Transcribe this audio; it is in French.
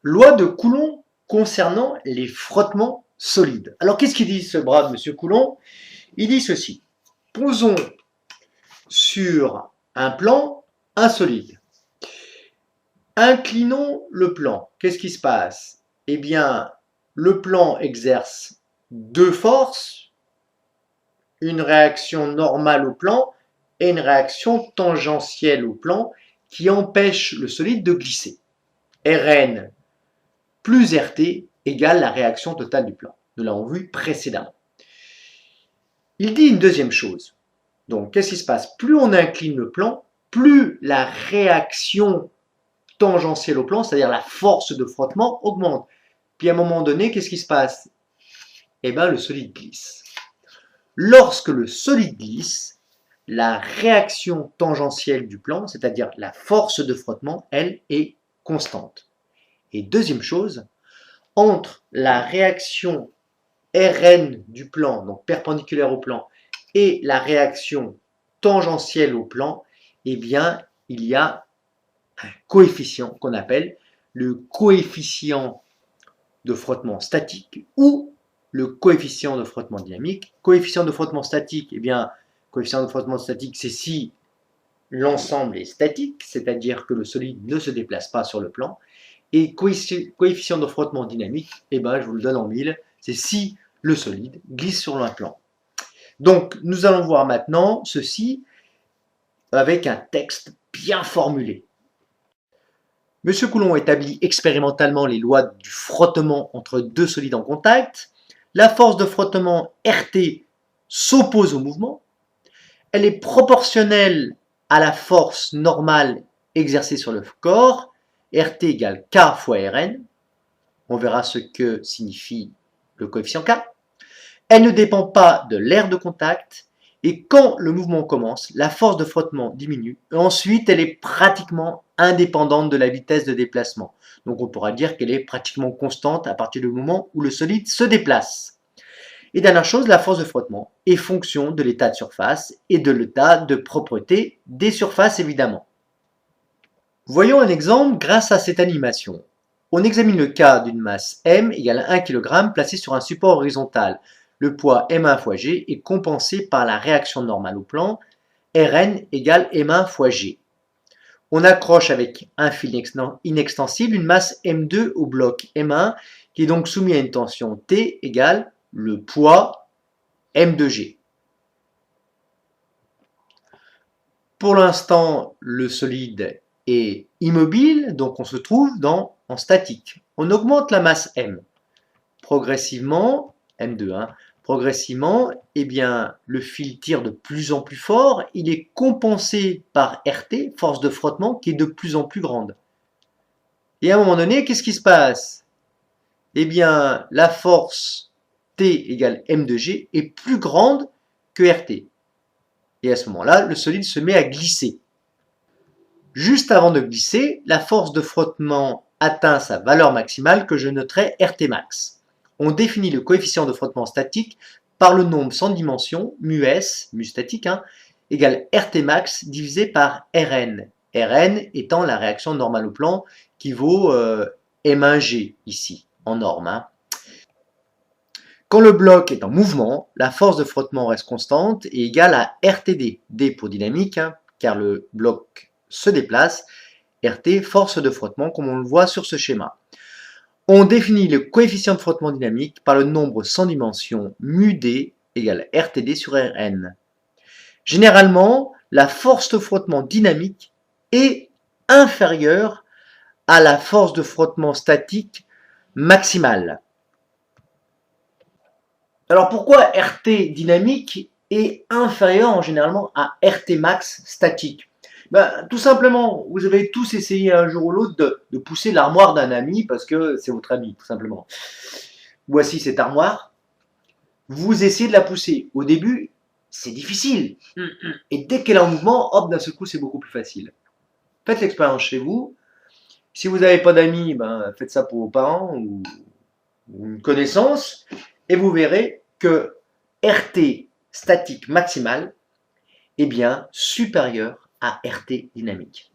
Loi de Coulomb concernant les frottements solides. Alors qu'est-ce qu'il dit ce brave monsieur Coulomb? Il dit ceci. Posons sur un plan un solide. Inclinons le plan. Qu'est-ce qui se passe? Eh bien, le plan exerce deux forces, une réaction normale au plan et une réaction tangentielle au plan qui empêche le solide de glisser. Rn plus RT égale la réaction totale du plan. Nous l'avons vu précédemment. Il dit une deuxième chose. Donc, qu'est-ce qui se passe? Plus on incline le plan, plus la réaction tangentielle au plan, c'est-à-dire la force de frottement, augmente. Puis à un moment donné, qu'est-ce qui se passe? Eh bien, le solide glisse. Lorsque le solide glisse, la réaction tangentielle du plan, c'est-à-dire la force de frottement, elle est constante. Et deuxième chose, entre la réaction Rn du plan, donc perpendiculaire au plan, et la réaction tangentielle au plan, eh bien, il y a un coefficient qu'on appelle le coefficient de frottement statique ou le coefficient de frottement dynamique. Coefficient de frottement statique, eh bien, coefficient de frottement statique, c'est si l'ensemble est statique, c'est-à-dire que le solide ne se déplace pas sur le plan. Et coefficient de frottement dynamique, eh ben, je vous le donne en mille, c'est si le solide glisse sur un plan. Donc, nous allons voir maintenant ceci avec un texte bien formulé. Monsieur Coulomb établit expérimentalement les lois du frottement entre deux solides en contact. La force de frottement RT s'oppose au mouvement. Elle est proportionnelle à la force normale exercée sur le corps. RT égale K fois Rn. On verra ce que signifie le coefficient K. Elle ne dépend pas de l'aire de contact. Et quand le mouvement commence, la force de frottement diminue. Et ensuite, elle est pratiquement indépendante de la vitesse de déplacement. Donc on pourra dire qu'elle est pratiquement constante à partir du moment où le solide se déplace. Et dernière chose, la force de frottement est fonction de l'état de surface et de l'état de propreté des surfaces évidemment. Voyons un exemple grâce à cette animation. On examine le cas d'une masse M égale 1 kg placée sur un support horizontal. Le poids M1 fois G est compensé par la réaction normale au plan, Rn égale M1 fois G. On accroche avec un fil inextensible une masse M2 au bloc M1 qui est donc soumis à une tension T égale le poids M2G. Pour l'instant, le solide est immobile, donc on se trouve en statique. On augmente la masse M. Progressivement, M2, progressivement, eh bien, le fil tire de plus en plus fort, il est compensé par RT, force de frottement, qui est de plus en plus grande. Et à un moment donné, qu'est-ce qui se passe? Eh bien, la force T égale M2G est plus grande que RT. Et à ce moment-là, le solide se met à glisser. Juste avant de glisser, la force de frottement atteint sa valeur maximale que je noterai RT max. On définit le coefficient de frottement statique par le nombre sans dimension, μs, mu statique, égale RT max divisé par Rn. Rn étant la réaction normale au plan qui vaut M1G ici, en norme. Quand le bloc est en mouvement, la force de frottement reste constante et égale à RTD. D pour dynamique, car le bloc se déplace. RT, force de frottement, comme on le voit sur ce schéma. On définit le coefficient de frottement dynamique par le nombre sans dimension μD égale RTD sur Rn. Généralement, la force de frottement dynamique est inférieure à la force de frottement statique maximale. Alors pourquoi RT dynamique est inférieur généralement à RT max statique? Tout simplement, vous avez tous essayé un jour ou l'autre de pousser l'armoire d'un ami parce que c'est votre ami, tout simplement. Voici cette armoire. Vous essayez de la pousser. Au début, c'est difficile. Et dès qu'elle est en mouvement, hop, d'un seul coup, c'est beaucoup plus facile. Faites l'expérience chez vous. Si vous n'avez pas d'amis, faites ça pour vos parents ou une connaissance. Et vous verrez que RT statique maximal est bien supérieur à RT dynamique.